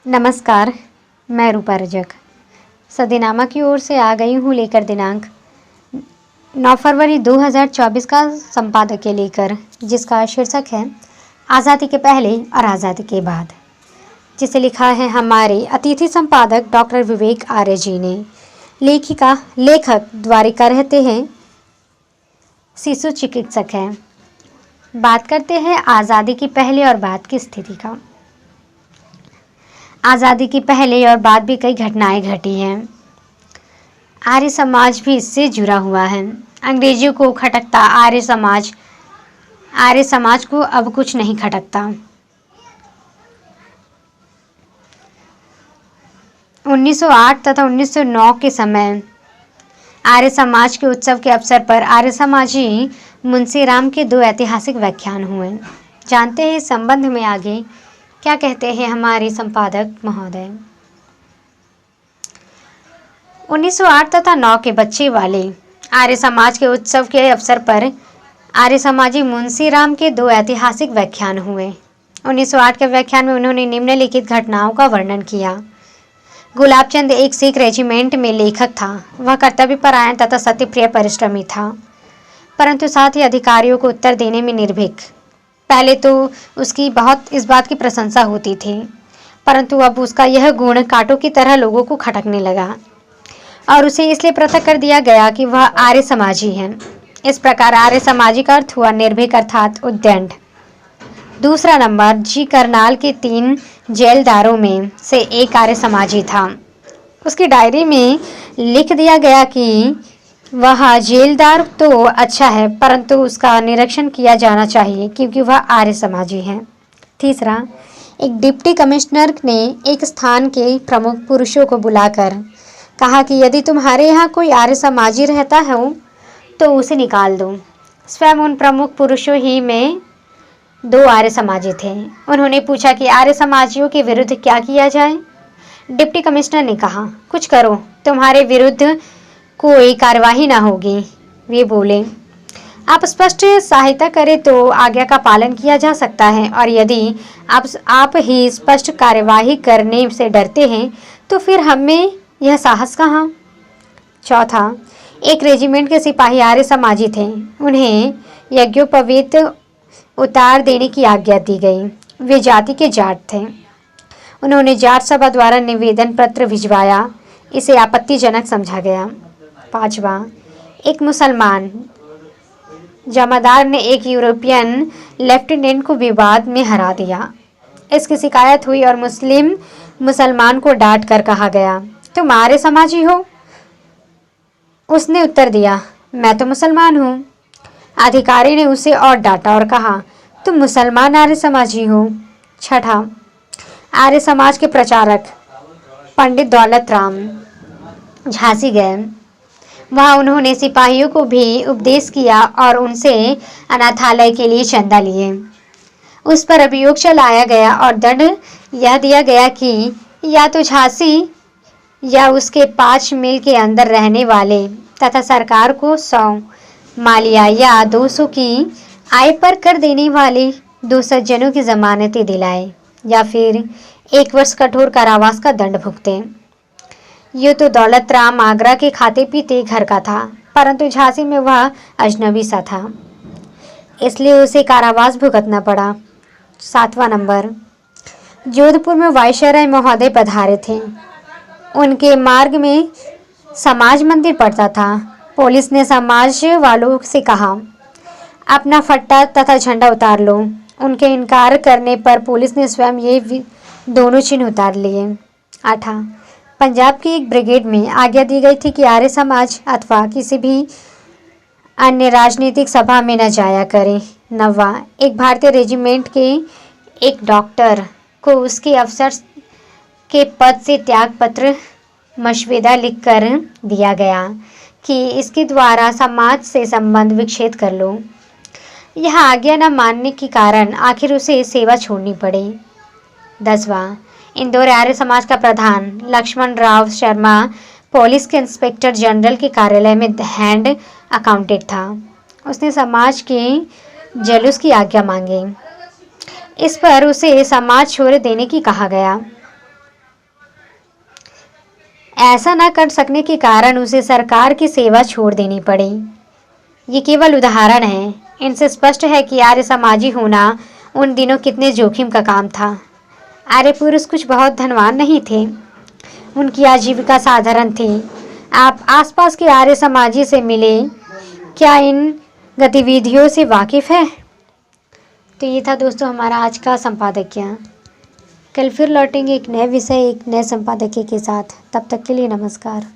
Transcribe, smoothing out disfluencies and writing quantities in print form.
नमस्कार, मैं रूपा रजक सदीनामा की ओर से आ गई हूँ लेकर दिनांक 9 फरवरी 2024 का संपादकीय लेकर, जिसका शीर्षक है आज़ादी के पहले और आज़ादी के बाद, जिसे लिखा है हमारे अतिथि संपादक डॉक्टर विवेक आर्य जी ने। लेखक द्वारिका रहते हैं, शिशु चिकित्सक हैं। बात करते हैं आज़ादी की पहले और बाद की स्थिति का। आज़ादी की पहले और बाद भी कई घटनाएं घटी हैं। आर्य समाज भी इससे जुड़ा हुआ है। अंग्रेजों को खटकता आर्य समाज को अब कुछ नहीं खटकता। 1908 तथा 1909 के समय आर्य समाज के उत्सव के अवसर पर आर्य समाजी मुंशीराम के 2 ऐतिहासिक व्याख्यान हुए। जानते हैं इस संबंध में आगे क्या कहते हैं हमारे संपादक महोदय। 1908 तथा 9 के बच्चे वाले आर्य समाज के उत्सव के अवसर पर आर्य समाजी मुंशीराम के 2 ऐतिहासिक व्याख्यान हुए। 1908 के व्याख्यान में उन्होंने निम्नलिखित घटनाओं का वर्णन किया। गुलाबचंद एक सिख रेजिमेंट में लेखक था। वह कर्तव्यपरायण तथा सत्यप्रिय परिश्रमी था, परंतु साथ ही अधिकारियों को उत्तर देने में निर्भीक। पहले तो उसकी बहुत इस बात की प्रशंसा होती थी, परंतु अब उसका यह गुण कांटों की तरह लोगों को खटकने लगा और उसे इसलिए पृथक कर दिया गया कि वह आर्य समाजी है। इस प्रकार आर्य समाजी का अर्थ हुआ निर्भीक अर्थात उद्दंड। दूसरा नंबर, जी करनाल के 3 जेलदारों में से एक आर्य समाजी था। उसकी डायरी में लिख दिया गया कि वह जेलदार तो अच्छा है, परंतु उसका निरीक्षण किया जाना चाहिए क्योंकि वह आर्य समाजी है। तीसरा, एक डिप्टी कमिश्नर ने एक स्थान के प्रमुख पुरुषों को बुलाकर कहा कि यदि तुम्हारे यहाँ कोई आर्य समाजी रहता हो तो उसे निकाल दो। स्वयं उन प्रमुख पुरुषों ही में 2 आर्य समाजी थे। उन्होंने पूछा कि आर्य समाजियों के विरुद्ध क्या किया जाए। डिप्टी कमिश्नर ने कहा, कुछ करो, तुम्हारे विरुद्ध कोई कार्यवाही ना होगी। वे बोले, आप स्पष्ट सहायता करें तो आज्ञा का पालन किया जा सकता है, और यदि आप ही स्पष्ट कार्यवाही करने से डरते हैं तो फिर हमें यह साहस कहाँ। चौथा, एक रेजिमेंट के सिपाही आर्य समाजी थे। उन्हें यज्ञोपवीत उतार देने की आज्ञा दी गई। वे जाति के जाट थे। उन्होंने जाट सभा द्वारा निवेदन पत्र भिजवाया। इसे आपत्तिजनक समझा गया। 5वां, एक मुसलमान जमादार ने एक यूरोपियन लेफ्टिनेंट को विवाद में हरा दिया। इसकी शिकायत हुई और मुसलमान को डांट कर कहा गया, तुम आर्य समाजी हो? उसने उत्तर दिया, मैं तो मुसलमान हूँ। अधिकारी ने उसे और डांटा और कहा, तुम मुसलमान आर्य समाजी हो। 6ठा, आर्य समाज के प्रचारक पंडित दौलत राम झांसी गए। वहाँ उन्होंने सिपाहियों को भी उपदेश किया और उनसे अनाथालय के लिए चंदा लिए। उस पर अभियोग चलाया गया और दंड यह दिया गया कि या तो झांसी या उसके 5 मील के अंदर रहने वाले तथा सरकार को 100 मालिया या 200 की आय पर कर देने वाले 2 सज्जनों की जमानतें दिलाए, या फिर 1 वर्ष कठोर कारावास का दंड भुगते। ये तो दौलत राम आगरा के खाते पीते घर का था, परंतु झांसी में वह अजनबी सा था, इसलिए उसे कारावास भुगतना पड़ा। 7वां नंबर, जोधपुर में वायसराय महोदय पधारे थे। उनके मार्ग में समाज मंदिर पड़ता था। पुलिस ने समाज वालों से कहा, अपना फट्टा तथा झंडा उतार लो। उनके इनकार करने पर पुलिस ने स्वयं ये दोनों चिन्ह उतार लिए। 8, पंजाब की एक ब्रिगेड में आज्ञा दी गई थी कि आर्य समाज अथवा किसी भी अन्य राजनीतिक सभा में न जाया करें। 9वां, एक भारतीय रेजिमेंट के एक डॉक्टर को उसके अफसर के पद से त्याग पत्र मशविदा लिख कर दिया गया कि इसके द्वारा समाज से संबंध विच्छेद कर लो। यह आज्ञा न मानने के कारण आखिर उसे सेवा छोड़नी पड़ी। 10वां, इंदौर आर्य समाज का प्रधान लक्ष्मण राव शर्मा पुलिस के इंस्पेक्टर जनरल के कार्यालय में हैंड अकाउंटेंट था। उसने समाज के जुलूस की आज्ञा मांगी। इस पर उसे समाज छोड़ देने की कहा गया। ऐसा न कर सकने के कारण उसे सरकार की सेवा छोड़ देनी पड़ी। ये केवल उदाहरण है, इनसे स्पष्ट है कि आर्य समाजी होना उन दिनों कितने जोखिम का काम था। आर्य पुरुष कुछ बहुत धनवान नहीं थे, उनकी आजीविका साधारण थी। आप आसपास के आर्य समाजी से मिले, क्या इन गतिविधियों से वाकिफ है? तो ये था दोस्तों हमारा आज का संपादकीय। कल फिर लौटेंगे एक नए विषय, एक नए संपादकीय के साथ। तब तक के लिए नमस्कार।